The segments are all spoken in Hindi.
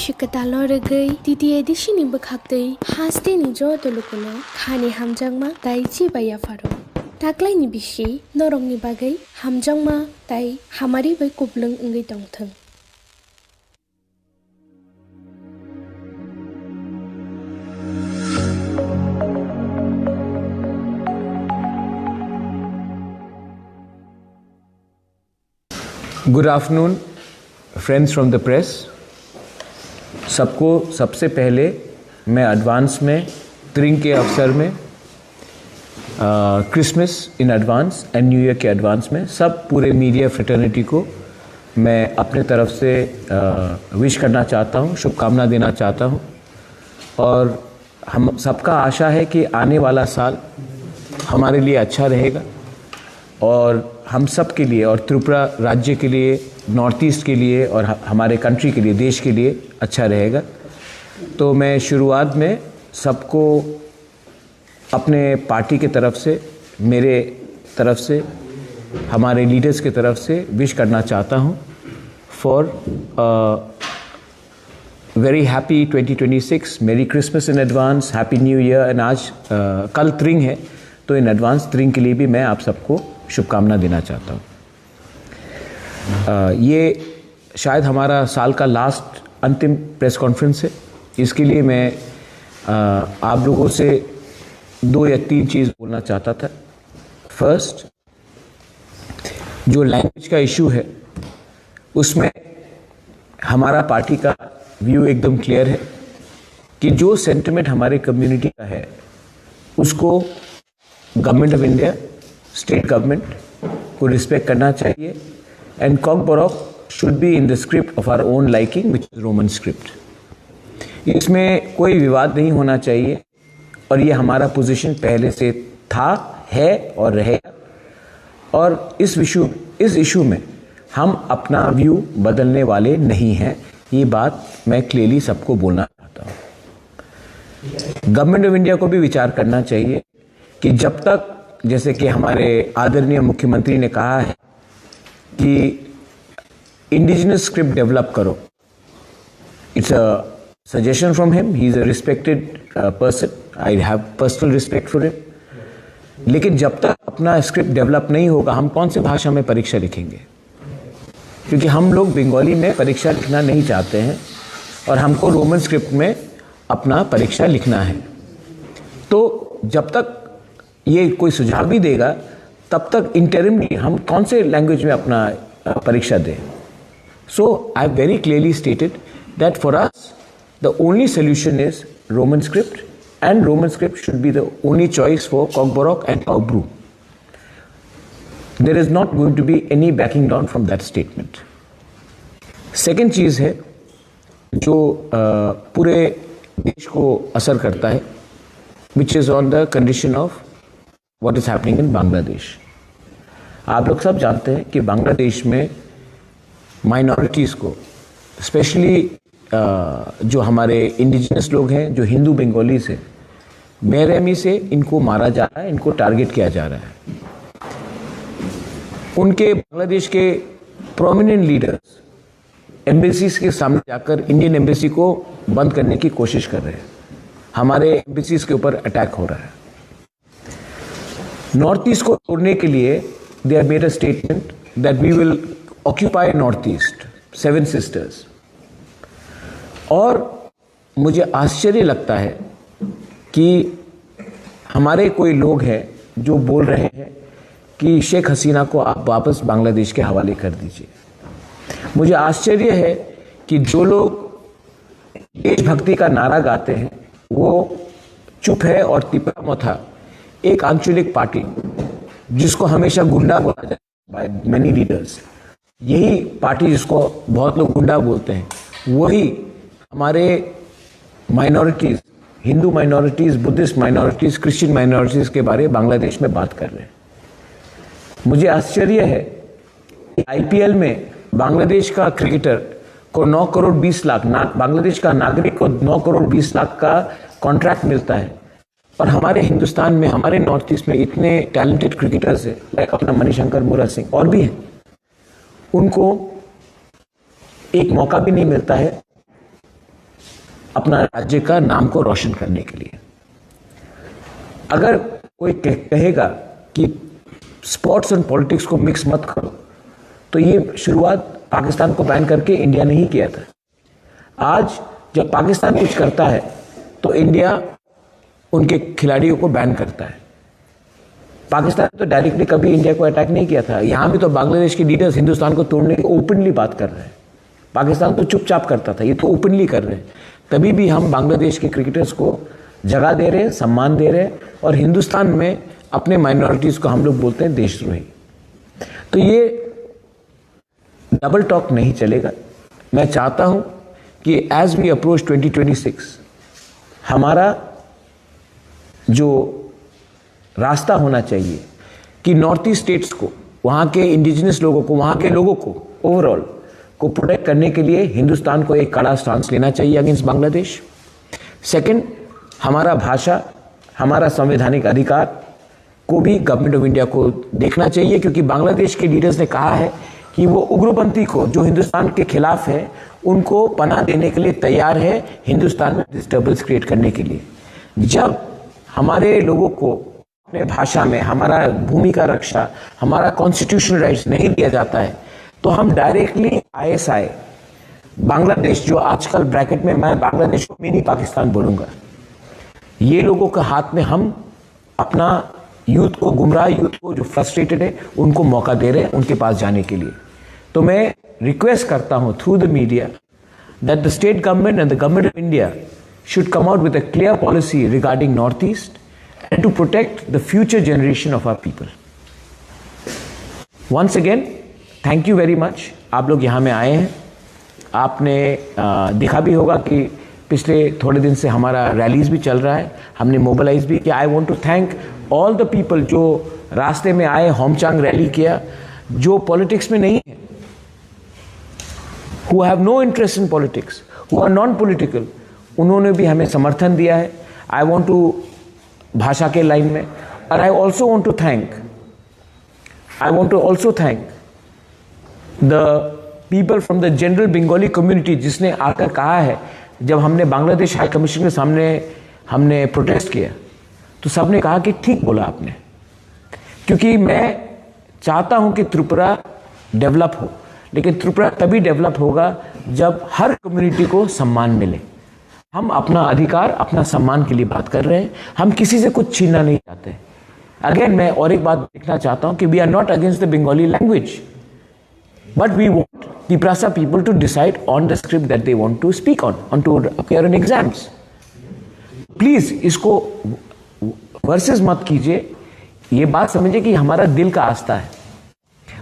shikatalo regai titi edishi ni bakhaktei haste ni jo tolukono khani hamjangma tai chi baya faro taklai ni bishi norong ni bagai hamjangma tai hamari bai kublung ngai tongthang. Good afternoon friends from the press. सबको सबसे पहले मैं एडवांस में त्रिंग के अवसर में Christmas in advance and new year के एडवांस में सब पूरे मीडिया फ्रेटर्निटी को मैं अपने तरफ से विश करना चाहता हूँ, शुभकामना देना चाहता हूँ। और हम सबका आशा है कि आने वाला साल हमारे लिए अच्छा रहेगा और हम सब के लिए और त्रिपुरा राज्य के लिए, नॉर्थ ईस्ट के लिए और हमारे कंट्री के लिए, देश के लिए अच्छा रहेगा। तो मैं शुरुआत में सबको अपने पार्टी के तरफ से, मेरे तरफ से, हमारे लीडर्स के तरफ से विश करना चाहता हूँ फॉर वेरी हैप्पी 2026, मेरी Christmas in advance, happy new year. And आज कल त्रिंग है तो इन एडवांस त्रिंग के लिए भी मैं आप सबको शुभकामना देना चाहता हूँ। ये शायद हमारा साल का लास्ट अंतिम प्रेस कॉन्फ्रेंस है, इसके लिए मैं आप लोगों से 2 या 3 चीज़ बोलना चाहता था। फर्स्ट, जो लैंग्वेज का इशू है उसमें हमारा पार्टी का व्यू एकदम क्लियर है कि जो सेंटिमेंट हमारे कम्युनिटी का है उसको government of India, state government को रिस्पेक्ट करना चाहिए। And Kokborok should be in the script of our own liking which is Roman script. इसमें कोई विवाद नहीं होना चाहिए और ये हमारा पोजीशन पहले से था, है और रहेगा। और इस इशू में हम अपना व्यू बदलने वाले नहीं हैं, ये बात मैं क्लियरली सबको बोलना चाहता हूँ। गवर्नमेंट ऑफ इंडिया को भी विचार करना चाहिए कि जब तक, जैसे कि हमारे आदरणीय मुख्यमंत्री ने कहा है कि इंडिजिनस स्क्रिप्ट डेवलप करो, it's a suggestion from him, he is a respected person, I have personal respect for him. लेकिन जब तक अपना स्क्रिप्ट डेवलप नहीं होगा, हम कौन से भाषा में परीक्षा लिखेंगे? क्योंकि हम लोग बंगाली में परीक्षा लिखना नहीं चाहते हैं और हमको रोमन स्क्रिप्ट में अपना परीक्षा लिखना है। तो जब तक ये कोई सुझाव भी देगा तब तक इंटरिमली हम कौन से लैंग्वेज में अपना परीक्षा दें? So I have very clearly stated that for us the only solution is Roman script and Roman script should be the only choice for Kokborok and Kaubru. There is not going to be any backing down from that statement. Second चीज़ है जो पूरे देश को असर करता है, which is on the condition of what is happening in Bangladesh. आप लोग सब जानते हैं कि बांग्लादेश में माइनॉरिटीज़ को, स्पेशली जो हमारे इंडिजिनस लोग हैं, जो हिंदू बंगालीज हैं, बेरहमी से इनको मारा जा रहा है, इनको टारगेट किया जा रहा है। उनके बांग्लादेश के प्रोमिनेंट लीडर्स एम्बेसीज के सामने जाकर इंडियन एम्बेसी को बंद करने की कोशिश कर रहे हैं। हमारे एम्बेसीज के ऊपर अटैक हो रहा है। नॉर्थ ईस्ट को तोड़ने के लिए they have made a statement that we will occupy North East, 7 sisters. और मुझे आश्चर्य लगता है कि हमारे कोई लोग हैं जो बोल रहे हैं कि शेख हसीना को आप वापस बांग्लादेश के हवाले कर दीजिए। मुझे आश्चर्य है कि जो लोग देशभक्ति का नारा गाते हैं वो चुप है और तिपरा मथा एक आंचलिक पार्टी जिसको हमेशा गुंडा बोला जाता है बाय मेनी लीडर्स, यही पार्टी जिसको बहुत लोग गुंडा बोलते हैं, वही हमारे minorities, Hindu minorities, Buddhist minorities, Christian minorities के बारे में बांग्लादेश में बात कर रहे हैं। मुझे आश्चर्य है कि आईपीएल में बांग्लादेश का क्रिकेटर को 9 करोड़ 20 लाख, बांग्लादेश का नागरिक को 9 करोड़ 20 लाख का कॉन्ट्रैक्ट मिलता है और हमारे हिंदुस्तान में, हमारे नॉर्थ ईस्ट में इतने टैलेंटेड क्रिकेटर्स हैं, लाइक अपना मणिशंकर, मुरा सिंह और भी हैं, उनको एक मौका भी नहीं मिलता है अपना राज्य का नाम को रोशन करने के लिए। अगर कोई कहेगा कि स्पोर्ट्स एंड पॉलिटिक्स को मिक्स मत करो, तो ये शुरुआत पाकिस्तान को बैन करके इंडिया ने ही किया था। आज जब पाकिस्तान कुछ करता है तो इंडिया उनके खिलाड़ियों को बैन करता है। पाकिस्तान तो डायरेक्टली कभी इंडिया को अटैक नहीं किया था। यहाँ भी तो बांग्लादेश के लीडर्स हिंदुस्तान को तोड़ने की ओपनली बात कर रहे हैं। पाकिस्तान तो चुपचाप करता था, ये तो ओपनली कर रहे हैं। तभी भी हम बांग्लादेश के क्रिकेटर्स को जगह दे रहे हैं, सम्मान दे रहे हैं, और हिंदुस्तान में अपने माइनॉरिटीज़ को हम लोग बोलते हैं देशद्रोही। तो ये डबल टॉक नहीं चलेगा। मैं चाहता हूँ कि एज वी अप्रोच 2026 हमारा जो रास्ता होना चाहिए कि नॉर्थ ईस्ट स्टेट्स को, वहाँ के इंडिजिनस लोगों को, वहाँ के लोगों को ओवरऑल को प्रोटेक्ट करने के लिए हिंदुस्तान को एक कड़ा स्टांस लेना चाहिए अगेंस्ट बांग्लादेश। सेकंड, हमारा भाषा, हमारा संवैधानिक अधिकार को भी गवर्नमेंट ऑफ इंडिया को देखना चाहिए, क्योंकि बांग्लादेश के लीडर्स ने कहा है कि वो उग्रपंथी को जो हिंदुस्तान के खिलाफ है उनको पनाह देने के लिए तैयार है, हिंदुस्तान में डिस्टर्बेंस क्रिएट करने के लिए। जब हमारे लोगों को अपने भाषा में हमारा भूमि का रक्षा, हमारा कॉन्स्टिट्यूशनल राइट्स नहीं दिया जाता है, तो हम डायरेक्टली ISI बांग्लादेश, जो आजकल ब्रैकेट में मैं बांग्लादेश को मिनी पाकिस्तान बोलूंगा, ये लोगों के हाथ में हम अपना यूथ को, गुमराह यूथ को जो फ्रस्ट्रेटेड है, उनको मौका दे रहे हैं उनके पास जाने के लिए। तो मैं रिक्वेस्ट करता हूं through the media that the state government and the government of India should come out with a clear policy regarding Northeast and to protect the future generation of our people. Once again, thank you very much. आप लोग यहाँ में आए हैं। आपने देखा भी होगा कि पिछले थोड़े दिन से हमारा रैलीज भी चल रहा है, हमने मोबिलाइज भी किया। I want to thank all the people जो रास्ते में आए, होमचांग रैली किया, जो पॉलिटिक्स में नहीं है, who have no interest in politics, who are non-political, उन्होंने भी हमें समर्थन दिया है। आई वॉन्ट टू, भाषा के लाइन में, और I also want to also thank the people from the general Bengali community, जिसने आकर कहा है, जब हमने बांग्लादेश हाई कमीशन के सामने हमने प्रोटेस्ट किया तो सबने कहा कि ठीक बोला आपने, क्योंकि मैं चाहता हूं कि त्रिपुरा डेवलप हो, लेकिन त्रिपुरा तभी डेवलप होगा जब हर कम्युनिटी को सम्मान मिले। हम अपना अधिकार, अपना सम्मान के लिए बात कर रहे हैं, हम किसी से कुछ छीनना नहीं चाहते। अगेन मैं और एक बात देखना चाहता हूं कि we are not against the Bengali language, but we want Tiprasa people to decide on the script that they want to speak on to appear in exams. Please इसको वर्सेस मत कीजिए, ये बात समझिए कि हमारा दिल का आस्था है।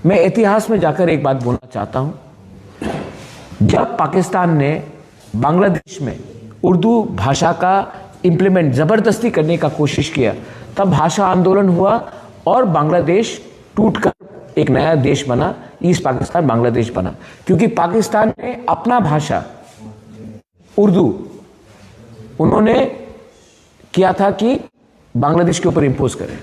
मैं इतिहास में जाकर एक बात बोलना चाहता हूं, जब पाकिस्तान ने बांग्लादेश में उर्दू भाषा का इंप्लीमेंट जबरदस्ती करने का कोशिश किया, तब भाषा आंदोलन हुआ और बांग्लादेश टूटकर एक नया देश बना, ईस्ट पाकिस्तान बांग्लादेश बना, क्योंकि पाकिस्तान ने अपना भाषा उर्दू उन्होंने किया था कि बांग्लादेश के ऊपर इंपोज करें।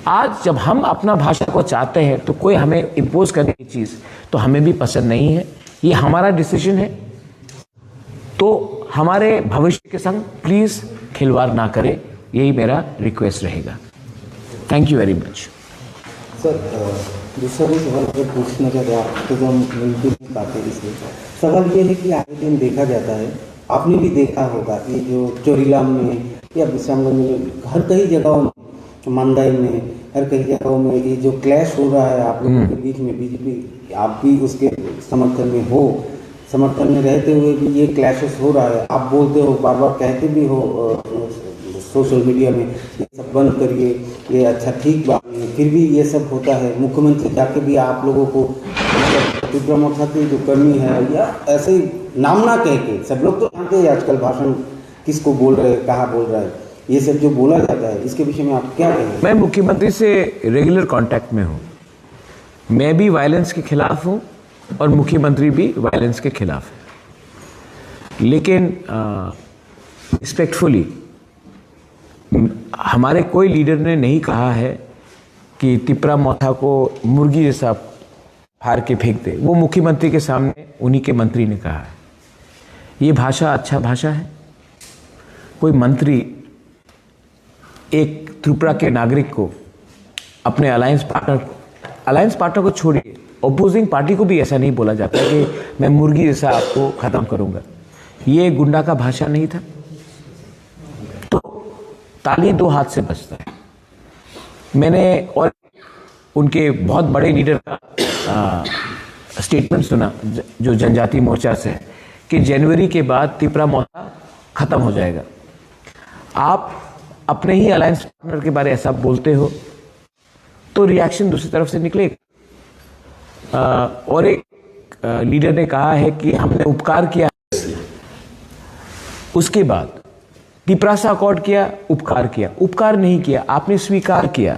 आज जब हम अपना भाषा को चाहते हैं तो कोई हमें इंपोज करने की चीज तो हमें भी पसंद नहीं है, ये हमारा डिसीजन है। तो हमारे भविष्य के संग प्लीज खिलवाड़ ना करें, यही मेरा रिक्वेस्ट रहेगा। Thank you very much. Sir दूसरा भी सवाल अगर पूछना चाहते हैं आप, तो हम मिल भी नहीं पाते, इसलिए सवाल ये है कि आए दिन देखा जाता है, आपने भी देखा होगा कि जो चोरीलाम में या विश्रामगंज में, हर कई जगहों में, मंदाई में, हर कई जगहों में ये जो क्लैश हो रहा है आप लोगों के बीच में, बीजेपी आप भी उसके समर्थन में हो, समर्थन में रहते हुए भी ये क्लैशेस हो रहा है। आप बोलते हो, बार बार कहते भी हो सोशल मीडिया में ये सब बंद करिए, ये अच्छा ठीक बात नहीं है, फिर भी ये सब होता है। मुख्यमंत्री जाके भी आप लोगों को त्रिपुरा मोर्चा की जो कर्मी है या ऐसे नाम ना कह के, सब लोग तो जानते हैं आजकल भाषण किसको बोल रहे हैं, कहाँ बोल रहा है, ये सब जो बोला जाता है, इसके विषय में आप क्या कहेंगे? मैं मुख्यमंत्री से रेगुलर कांटेक्ट में हूँ, मैं भी वायलेंस के खिलाफ हूँ और मुख्यमंत्री भी वायलेंस के खिलाफ है, लेकिन रिस्पेक्टफुली हमारे कोई लीडर ने नहीं कहा है कि तिपरा मोथा को मुर्गी जैसा फाड़ के फेंक दे। वो मुख्यमंत्री के सामने उन्हीं के मंत्री ने कहा है। ये भाषा अच्छा भाषा है? कोई मंत्री एक त्रिपुरा के नागरिक को अपने अलायंस पार्टनर को छोड़िए, अपोजिंग पार्टी को भी ऐसा नहीं बोला जाता कि मैं मुर्गी जैसा आपको खत्म करूंगा। ये गुंडा का भाषा नहीं था। तो ताली दो हाथ से बजता है। मैंने और उनके बहुत बड़े लीडर का स्टेटमेंट सुना जो जनजाति मोर्चा से, कि जनवरी के बाद तिपरा मोर्चा खत्म हो जाएगा। आप अपने ही अलायंस पार्टनर के बारे ऐसा बोलते हो तो रिएक्शन दूसरी तरफ से निकलेगा। और एक लीडर ने कहा है कि हमने उपकार किया, उसके बाद तिपरासा अकॉर्ड किया, उपकार किया। उपकार नहीं किया, आपने स्वीकार किया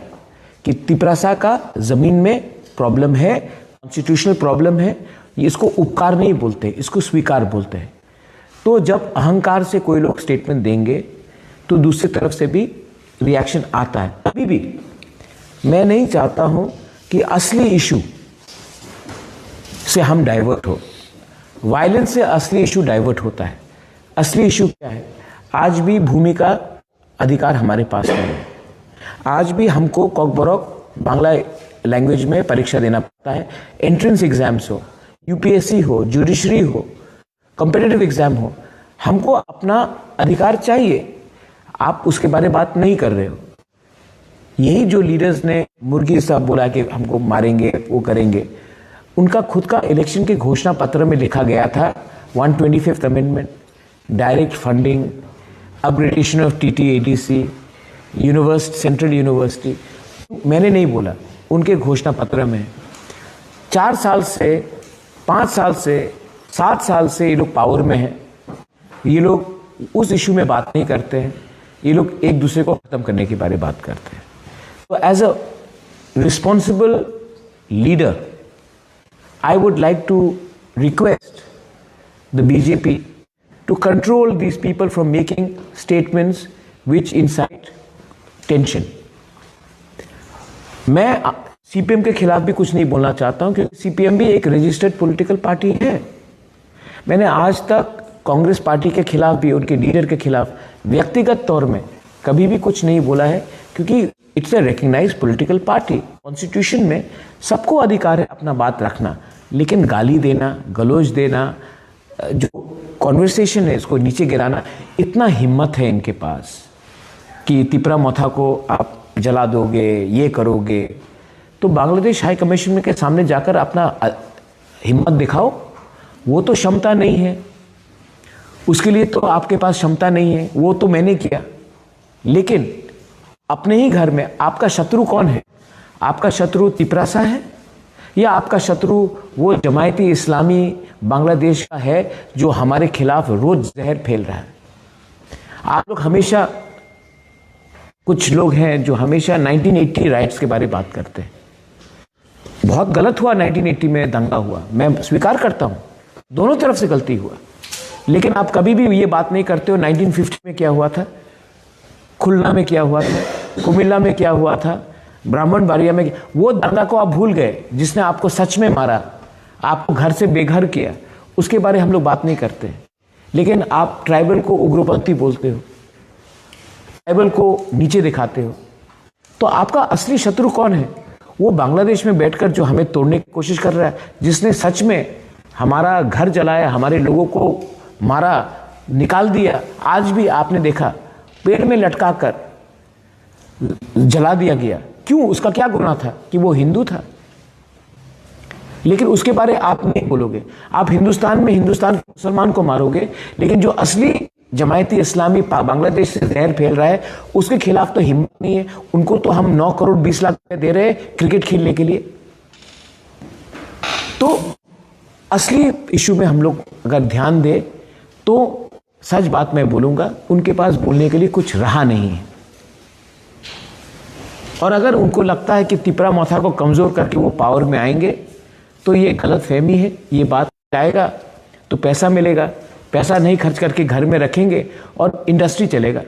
कि तिपरासा का जमीन में प्रॉब्लम है, कॉन्स्टिट्यूशनल प्रॉब्लम है। इसको उपकार नहीं बोलते, इसको स्वीकार बोलते हैं। तो जब अहंकार से कोई लोग स्टेटमेंट देंगे तो दूसरी तरफ से भी रिएक्शन आता है। अभी भी मैं नहीं चाहता हूं कि असली इशू से हम डाइवर्ट हो। वायलेंस से असली इशू डाइवर्ट होता है। असली इशू क्या है? आज भी भूमि का अधिकार हमारे पास नहीं है। आज भी हमको कॉकबरॉक बांग्ला लैंग्वेज में परीक्षा देना पड़ता है। एंट्रेंस एग्जाम्स हो, यूपीएससी हो, जुडिशरी हो, कॉम्पिटिटिव एग्जाम हो, हमको अपना अधिकार चाहिए। आप उसके बारे में बात नहीं कर रहे हो। यही जो लीडर्स ने मुर्गी साहब बोला कि हमको मारेंगे, वो करेंगे, उनका खुद का इलेक्शन के घोषणा पत्र में लिखा गया था 125th amendment, direct funding, upgradation of TTADC, central university. मैंने नहीं बोला, उनके घोषणा पत्र में। 4 साल से, 5 साल से, 7 साल से ये लोग पावर में हैं। ये लोग उस इशू में बात नहीं करते हैं। ये लोग एक दूसरे को खत्म करने के बारे में बात करते हैं। तो as a responsible leader, I would like to request the BJP to control these people from making statements which incite tension. मैं CPM के खिलाफ भी कुछ नहीं बोलना चाहता हूं, क्योंकि CPM भी एक रजिस्टर्ड पॉलिटिकल पार्टी है। मैंने आज तक कांग्रेस पार्टी के खिलाफ भी, उनके लीडर के खिलाफ व्यक्तिगत तौर में कभी भी कुछ नहीं बोला है, क्योंकि it's a recognised political party. Constitution में सबको अधिकार है अपना बात रखना, लेकिन गाली देना, गलौज देना, जो कॉन्वर्सेशन है इसको नीचे गिराना, इतना हिम्मत है इनके पास कि तिपरा मोथा को आप जला दोगे, ये करोगे। तो बांग्लादेश हाई कमीशन के सामने जाकर अपना हिम्मत दिखाओ। वो तो क्षमता नहीं है, उसके लिए तो आपके पास क्षमता नहीं है, वो तो मैंने किया। लेकिन अपने ही घर में आपका शत्रु कौन है? आपका शत्रु तिपरासा है या आपका शत्रु वो जमायती इस्लामी बांग्लादेश का है जो हमारे खिलाफ रोज जहर फैल रहा है? आप लोग हमेशा, कुछ लोग हैं जो हमेशा 1980 राइट्स के बारे में बात करते हैं। बहुत गलत हुआ, 1980 में दंगा हुआ, मैं स्वीकार करता हूं, दोनों तरफ से गलती हुआ। लेकिन आप कभी भी ये बात नहीं करते हो 1950 में क्या हुआ था, खुलना में क्या हुआ था, कुमिल्ला में क्या हुआ था, ब्राह्मण बारिया में। वो दंगा को आप भूल गए जिसने आपको सच में मारा, आपको घर से बेघर किया, उसके बारे हम लोग बात नहीं करते। लेकिन आप ट्राइबल को उग्रपंथी बोलते हो, ट्राइबल को नीचे दिखाते हो। तो आपका असली शत्रु कौन है? वो बांग्लादेश में बैठकर जो हमें तोड़ने की कोशिश कर रहा है, जिसने सच में हमारा घर जलाया, हमारे लोगों को मारा, निकाल दिया। आज भी आपने देखा पेड़ में लटका कर जला दिया गया। क्यों? उसका क्या गुनाह था कि वो हिंदू था? लेकिन उसके बारे आप नहीं बोलोगे। आप हिंदुस्तान में हिंदुस्तान के मुसलमान को मारोगे, लेकिन जो असली जमायती इस्लामी बांग्लादेश से जहर फैल रहा है उसके खिलाफ तो हिम्मत नहीं है। उनको तो हम 9 करोड़ 20 लाख रुपए दे रहे हैं क्रिकेट खेलने के लिए। तो असली इशू में हम लोग अगर ध्यान दें तो सच बात मैं बोलूंगा, उनके पास बोलने के लिए कुछ रहा नहीं है। और अगर उनको लगता है कि तिपरा मोथा को कमजोर करके वो पावर में आएंगे तो ये गलत फहमी है। ये बात आएगा तो पैसा मिलेगा, पैसा नहीं खर्च करके घर में रखेंगे और इंडस्ट्री चलेगा।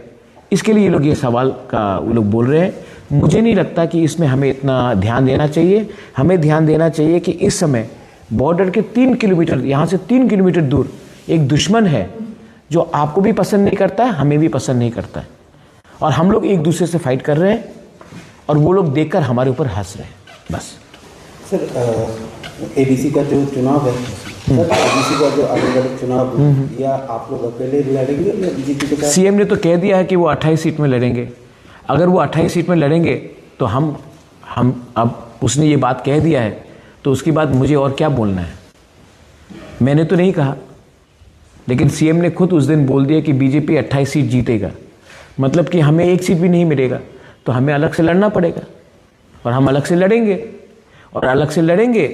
इसके लिए ये लोग ये सवाल का वो लोग बोल रहे हैं। मुझे नहीं लगता कि इसमें हमें इतना ध्यान देना चाहिए। हमें ध्यान देना चाहिए कि इस समय बॉर्डर के 3 किलोमीटर, यहाँ से 3 किलोमीटर दूर एक दुश्मन है जो आपको भी पसंद नहीं करता है, हमें भी पसंद नहीं करता है, और हम लोग एक दूसरे से फाइट कर रहे हैं और वो लोग देखकर हमारे ऊपर हंस रहे हैं बस। सर एडीसी का जो चुनाव है, सर एडीसी का जो अलग-अलग चुनाव या आप लोग अकेले लड़ेंगे या बीजेपी के साथ? सीएम ने तो कह दिया है कि वो 28 सीट में लड़ेंगे। अगर वो 28 सीट में लड़ेंगे तो हम अब उसने ये बात कह दिया है तो उसके बाद मुझे और क्या बोलना है। मैंने तो नहीं कहा, लेकिन सीएम ने खुद उस दिन बोल दिया कि बीजेपी 28 सीट जीतेगा, मतलब कि हमें एक सीट भी नहीं मिलेगा तो हमें अलग से लड़ना पड़ेगा, और हम अलग से लड़ेंगे, और अलग से लड़ेंगे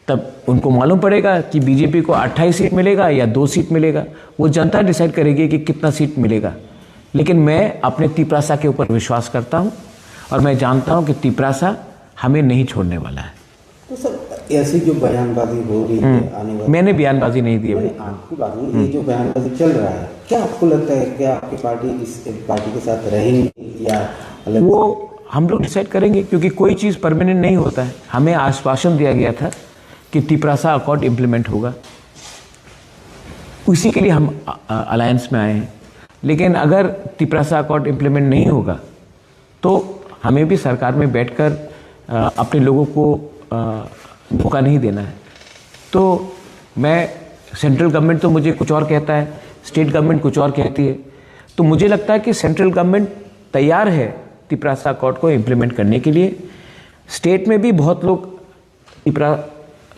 तब उनको मालूम पड़ेगा कि बीजेपी को 28 सीट मिलेगा या 2 सीट मिलेगा। वो जनता डिसाइड करेगी कि कितना सीट मिलेगा। लेकिन मैं अपने तिपरासा के ऊपर विश्वास करता हूँ और मैं जानता हूँ कि तिपरासा हमें नहीं छोड़ने वाला है। तो सर ऐसी जो बयानबाजी हो रही है आने वाली, मैंने बयानबाजी नहीं दी भाई। आपकी बात नहीं, ये जो बयानबाजी चल रहा है, क्या आपको लगता है क्या आपकी पार्टी इस पार्टी के साथ रहेंगी या अलग? वो हम लोग डिसाइड करेंगे, क्योंकि कोई चीज़ परमानेंट नहीं होता है। हमें आश्वासन दिया गया था कि तिपरासा अकॉर्ड इम्प्लीमेंट होगा, उसी के लिए हम अलायंस में आए हैं। लेकिन अगर तिपरासा अकॉर्ड इम्प्लीमेंट नहीं होगा तो हमें भी सरकार में बैठकर अपने लोगों को धोखा नहीं देना है। तो मैं, सेंट्रल गवर्नमेंट तो मुझे कुछ और कहता है, स्टेट गवर्नमेंट कुछ और कहती है, तो मुझे लगता है कि सेंट्रल गवर्नमेंट तैयार है तिपरासा अकॉर्ड को इम्प्लीमेंट करने के लिए। स्टेट में भी बहुत लोग तिपरा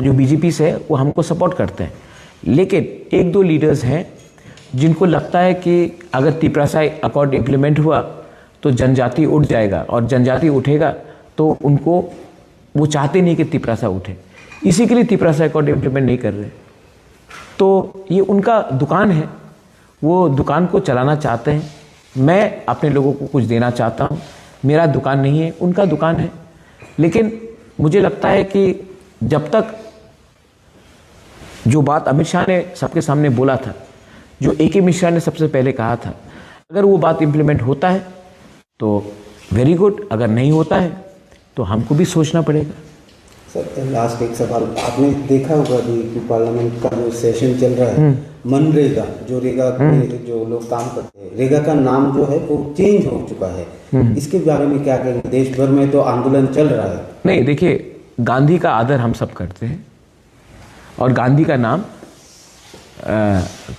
जो बीजेपी से है वो हमको सपोर्ट करते हैं, लेकिन 1-2 लीडर्स हैं जिनको लगता है कि अगर तिपरासा अकॉर्ड इम्प्लीमेंट हुआ तो जनजाति उठ जाएगा, और जनजाति उठेगा तो उनको, वो चाहते नहीं कि तिपरासा उठे, इसी के लिए तिपरासा अकॉर्ड इम्प्लीमेंट नहीं कर रहे। तो ये उनका दुकान है, वो दुकान को चलाना चाहते हैं। मैं अपने लोगों को कुछ देना चाहता हूँ, मेरा दुकान नहीं है, उनका दुकान है। लेकिन मुझे लगता है कि जब तक जो बात अमित शाह ने सबके सामने बोला था, जो AK मिश्रा ने सबसे पहले कहा था, अगर वो बात इम्प्लीमेंट होता है तो वेरी गुड, अगर नहीं होता है तो हमको भी सोचना पड़ेगा। सर लास्ट एक सवाल, आपने देखा होगा कि पार्लियामेंट का जो सेशन चल रहा है, मनरेगा, जो रेगा में जो लोग काम करते हैं, रेगा का नाम जो है वो चेंज हो चुका है। इसके बारे में क्या कहेंगे? देश भर में तो आंदोलन चल रहा है। नहीं, देखिए, गांधी का आदर हम सब करते हैं और गांधी का नाम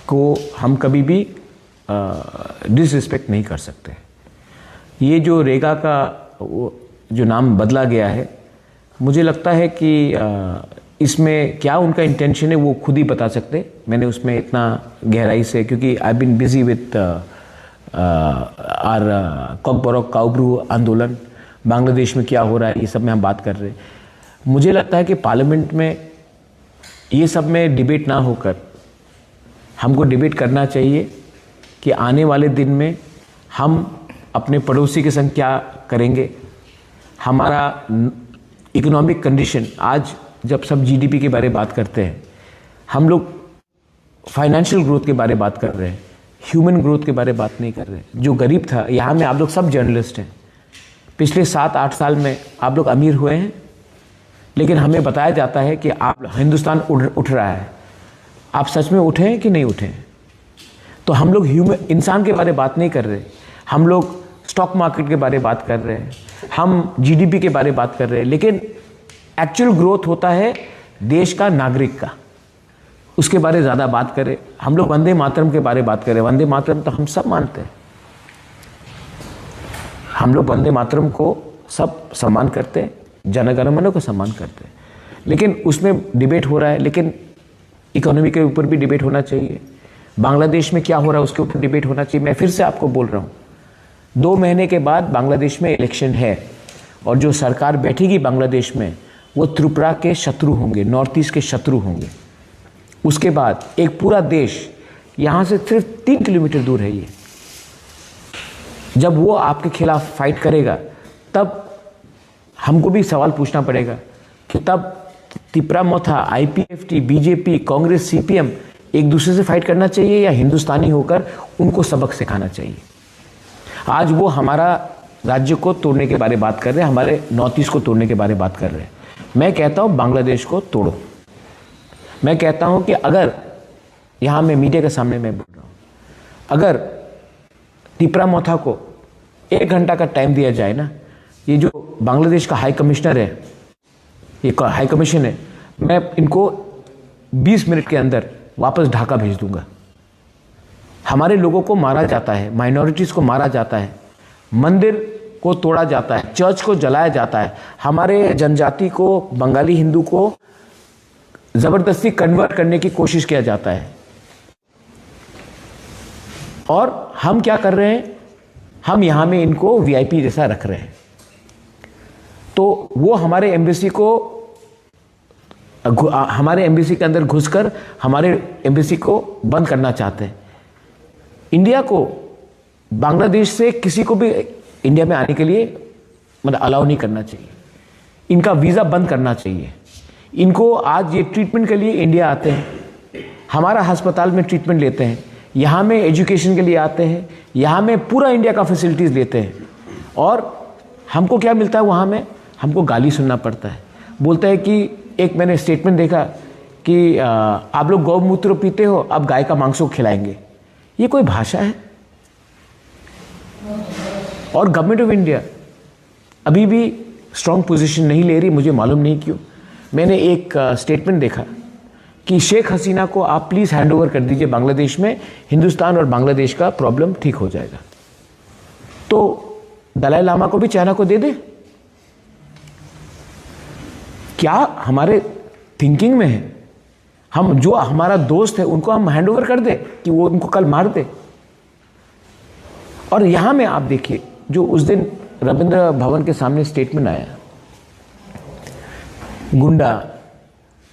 को हम कभी भी डिसरिस्पेक्ट नहीं कर सकते। ये जो रेगा का जो नाम बदला गया है, मुझे लगता है कि इसमें क्या उनका इंटेंशन है वो खुद ही बता सकते। मैंने उसमें इतना गहराई से, क्योंकि I been busy with our Kokborok Kaubru आंदोलन, बांग्लादेश में क्या हो रहा है, ये सब में हम बात कर रहे हैं। मुझे लगता है कि पार्लियामेंट में ये सब में डिबेट ना होकर हमको डिबेट करना चाहिए कि आने वाले दिन में हम अपने पड़ोसी के संग क्या करेंगे। हमारा इकोनॉमिक कंडीशन, आज जब सब GDP के बारे में बात करते हैं, हम लोग फाइनेंशियल ग्रोथ के बारे में बात कर रहे हैं, ह्यूमन ग्रोथ के बारे में बात नहीं कर रहे हैं। जो गरीब था, यहाँ में आप लोग सब जर्नलिस्ट हैं, पिछले 7-8 साल में आप लोग अमीर हुए हैं, लेकिन हमें बताया जाता है कि आप हिंदुस्तान उठ रहा है। आप सच में उठे हैं कि नहीं उठे हैं? तो हम लोग इंसान के बारे में बात नहीं कर रहे, हम लोग स्टॉक मार्केट के बारे में बात कर रहे हैं, हम GDP के बारे में बात कर रहे हैं, लेकिन एक्चुअल ग्रोथ होता है देश का, नागरिक का, उसके बारे में ज़्यादा बात करें। हम लोग वंदे मातरम के बारे में बात करें, वंदे मातरम तो हम सब मानते हैं, हम लोग वंदे मातरम को सब सम्मान करते हैं, जनगणमन को सम्मान करते हैं, लेकिन उसमें डिबेट हो रहा है। लेकिन इकोनॉमी के ऊपर भी डिबेट होना चाहिए, बांग्लादेश में क्या हो रहा है उसके ऊपर डिबेट होना चाहिए। मैं फिर से आपको बोल रहा हूँ, 2 महीने के बाद बांग्लादेश में इलेक्शन है, और जो सरकार बैठेगी बांग्लादेश में वो त्रिपुरा के शत्रु होंगे, नॉर्थ ईस्ट के शत्रु होंगे। उसके बाद एक पूरा देश यहाँ से सिर्फ 3 किलोमीटर दूर है, ये जब वो आपके खिलाफ फाइट करेगा तब हमको भी सवाल पूछना पड़ेगा कि तब तिपरा मोथा, IPFT, BJP, कांग्रेस, CPM एक दूसरे से फाइट करना चाहिए या हिंदुस्तानी होकर उनको सबक सिखाना चाहिए। आज वो हमारा राज्य को तोड़ने के बारे में बात कर रहे हैं, हमारे नॉर्थ ईस्ट को तोड़ने के बारे में बात कर रहे हैं। मैं कहता हूँ बांग्लादेश को तोड़ो। मैं कहता हूँ कि अगर यहाँ मैं मीडिया के सामने मैं बोल रहा हूँ अगर तिपरा मोथा को 1 घंटा का टाइम दिया जाए ना, ये जो बांग्लादेश का हाई कमिश्नर है, ये हाई कमीशन है, मैं इनको 20 मिनट के अंदर वापस ढाका भेज दूंगा। हमारे लोगों को मारा जाता है, माइनॉरिटीज़ को मारा जाता है, मंदिर को तोड़ा जाता है, चर्च को जलाया जाता है, हमारे जनजाति को, बंगाली हिंदू को ज़बरदस्ती कन्वर्ट करने की कोशिश किया जाता है। और हम क्या कर रहे हैं, हम यहाँ में इनको वीआईपी जैसा रख रहे हैं। तो वो हमारे एम्बेसी के अंदर घुसकर हमारे एम्बेसी को बंद करना चाहते हैं। इंडिया को, बांग्लादेश से किसी को भी इंडिया में आने के लिए मतलब अलाउ नहीं करना चाहिए। इनका वीज़ा बंद करना चाहिए। इनको आज ये ट्रीटमेंट के लिए इंडिया आते हैं, हमारा अस्पताल में ट्रीटमेंट लेते हैं, यहाँ में एजुकेशन के लिए आते हैं, यहाँ में पूरा इंडिया का फैसिलिटीज़ लेते हैं, और हमको क्या मिलता है वहाँ में? हमको गाली सुनना पड़ता है। बोलता है कि एक मैंने स्टेटमेंट देखा कि आप लोग गौमूत्र पीते हो, अब गाय का मांस को खिलाएंगे। ये कोई भाषा है? और गवर्नमेंट ऑफ इंडिया अभी भी स्ट्रॉन्ग पोजीशन नहीं ले रही, मुझे मालूम नहीं क्यों। मैंने एक स्टेटमेंट देखा कि शेख हसीना को आप प्लीज़ हैंड ओवर कर दीजिए बांग्लादेश में, हिंदुस्तान और बांग्लादेश का प्रॉब्लम ठीक हो जाएगा। तो दलाई लामा को भी चाइना को दे दे? क्या हमारे थिंकिंग में है? हम जो हमारा दोस्त है उनको हम हैंड ओवर कर दे कि वो उनको कल मार दे? और यहां में आप देखिए, जो उस दिन रविंद्र भवन के सामने स्टेटमेंट आया, गुंडा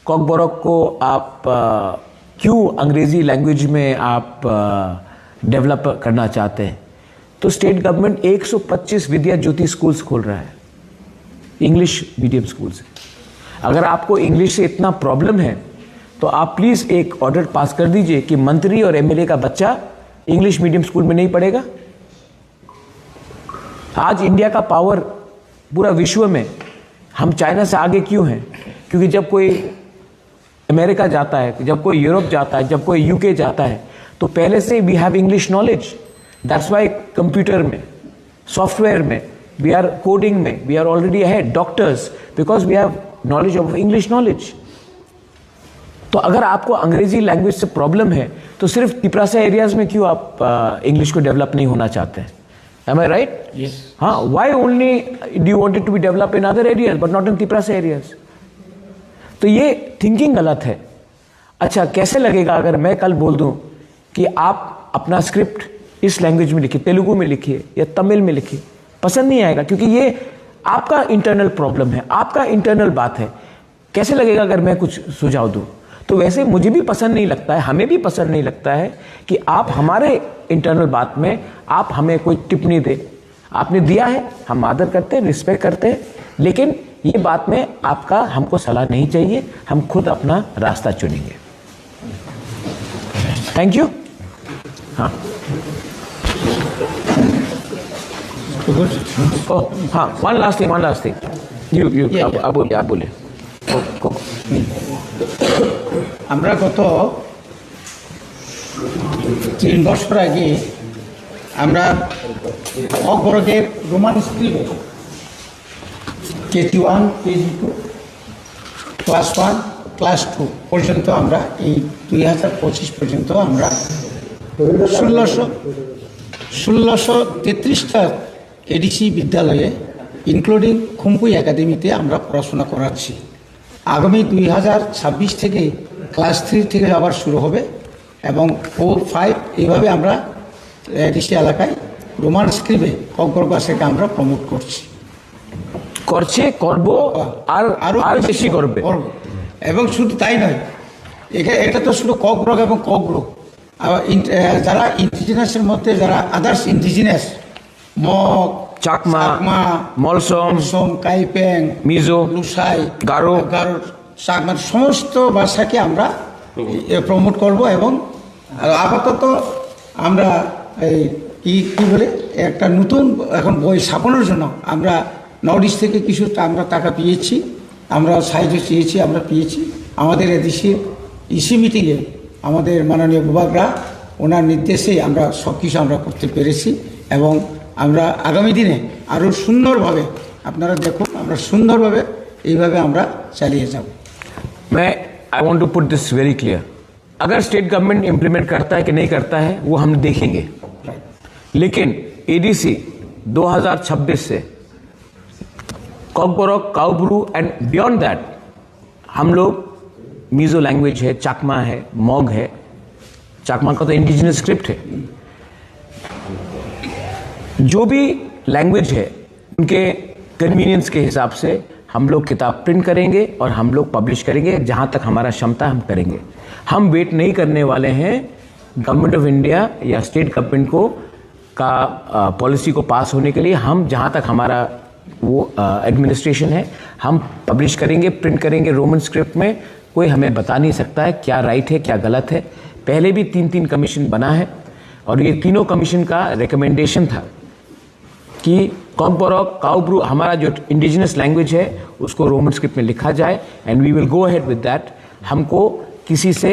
कॉकबोरोक को आप क्यों अंग्रेजी लैंग्वेज में आप डेवलप करना चाहते हैं? तो स्टेट गवर्नमेंट 125 विद्या ज्योति स्कूल्स खोल रहा है, इंग्लिश मीडियम स्कूल्स। अगर आपको इंग्लिश से इतना प्रॉब्लम है तो आप प्लीज़ एक ऑर्डर पास कर दीजिए कि मंत्री और एमएलए का बच्चा इंग्लिश मीडियम स्कूल में नहीं पढ़ेगा। आज इंडिया का पावर पूरा विश्व में, हम चाइना से आगे क्यों हैं? क्योंकि जब कोई अमेरिका जाता है, जब कोई यूरोप जाता है, जब कोई यूके जाता है, तो पहले से we have English knowledge. That's why computer में, सॉफ्टवेयर में, वी आर कोडिंग में, we are already ahead. Doctors, because we have knowledge of English knowledge. तो अगर आपको अंग्रेजी लैंग्वेज से प्रॉब्लम है तो सिर्फ तिपरासा एरियाज में क्यों आप इंग्लिश को डेवलप नहीं होना चाहते हैं? Am I right? Yes. हाँ, why only do you want it to be developed in other areas but not in Tiprasa areas? तो ये थिंकिंग गलत है। अच्छा, कैसे लगेगा अगर मैं कल बोल दूं कि आप अपना स्क्रिप्ट इस लैंग्वेज में लिखिए, तेलुगु में लिखिए या तमिल में लिखिए? पसंद नहीं आएगा, क्योंकि ये आपका इंटरनल प्रॉब्लम है, आपका इंटरनल बात है। कैसे लगेगा अगर मैं कुछ सुझाव दूं? तो वैसे मुझे भी पसंद नहीं लगता है, हमें भी पसंद नहीं लगता है कि आप हमारे इंटरनल बात में आप हमें कोई टिप्पणी दे। आपने दिया है, हम आदर करते हैं, रिस्पेक्ट करते हैं, लेकिन ये बात में आपका हमको सलाह नहीं चाहिए। हम खुद अपना रास्ता चुनेंगे। Thank you. हाँ हाँ, वन लास्ट थिंग यू आप बोले। আমরা গত 3 বছর আগে আমরা অগ্রগের রোমান স্কুলে KG1 KG2 ক্লাস 1 ক্লাস 2 পর্যন্ত আমরা এই 2025 পর্যন্ত আমরা 1633টা এডিসি বিদ্যালয়ে ইনক্লুডিং খুম্পুই একাডেমিতে আমরা পড়াশোনা করাচ্ছি। আগামী 2026 থেকে ক্লাস 3 থেকে আবার শুরু হবে এবং 4, 5 এইভাবে আমরা এডিসি এলাকায় রোমান স্ক্রিপ্টে ককবরক ভাষাকে আমরা প্রমোট করছি। করব আর বেশি করবে। এবং শুধু তাই নয়, এটা তো শুধু ককবরক এবং ককবরক, যারা ইন্ডিজিনাসের মধ্যে যারা আদার্স ইন্ডিজিনাস, মগ, চাকমা, মলসম, কাইপেং, মিজো, লুসাই, গারো, চাকমা সমস্ত ভাষাকে আমরা প্রমোট করব। এবং আপাতত আমরা কি বলে একটা নতুন এখন বই ছাপানোর জন্য আমরা নর্থ ইস্ট থেকে কিছু আমরা টাকা পেয়েছি, আমরা সাহায্য চেয়েছি, আমরা পেয়েছি। আমাদের এদেশের ইসি মিটিংয়ে আমাদের মাননীয় বিভাগরা ওনার নির্দেশেই আমরা সব কিছু আমরা করতে পেরেছি এবং আমরা আগামী দিনে আরও সুন্দরভাবে আপনারা দেখুন আমরা সুন্দরভাবে এইভাবে আমরা চালিয়ে যাব। मैं I want to put this very clear, अगर स्टेट गवर्नमेंट इम्प्लीमेंट करता है कि नहीं करता है वो हम देखेंगे, लेकिन एडीसी 2026 से कॉकबोरक, काउब्रू एंड बियॉन्ड दैट हम लोग मीजो लैंग्वेज है, चाकमा है, मॉग है, चाकमा का तो इंडिजिनस स्क्रिप्ट है, जो भी लैंग्वेज है उनके कन्वीनियंस के हिसाब से हम लोग किताब प्रिंट करेंगे और हम लोग पब्लिश करेंगे। जहाँ तक हमारा क्षमता हम करेंगे। हम वेट नहीं करने वाले हैं गवर्नमेंट ऑफ इंडिया या स्टेट गवर्नमेंट को का पॉलिसी को पास होने के लिए। हम जहाँ तक हमारा वो एडमिनिस्ट्रेशन है हम पब्लिश करेंगे, प्रिंट करेंगे रोमन स्क्रिप्ट में। कोई हमें बता नहीं सकता है क्या राइट है क्या गलत है। पहले भी 3 कमीशन बना है और ये तीनों कमीशन का रिकमेंडेशन था कि कॉकबोरक, काउब्रू हमारा जो इंडिजिनस लैंग्वेज है उसको रोमन स्क्रिप्ट में लिखा जाए and we will go ahead with that. हमको किसी से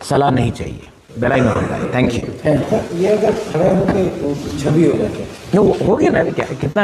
सलाह नहीं चाहिए। बेलाई में होगा। Thank you. ये अगर खड़े होकर छवि हो जाते हो गया ना, क्या कितना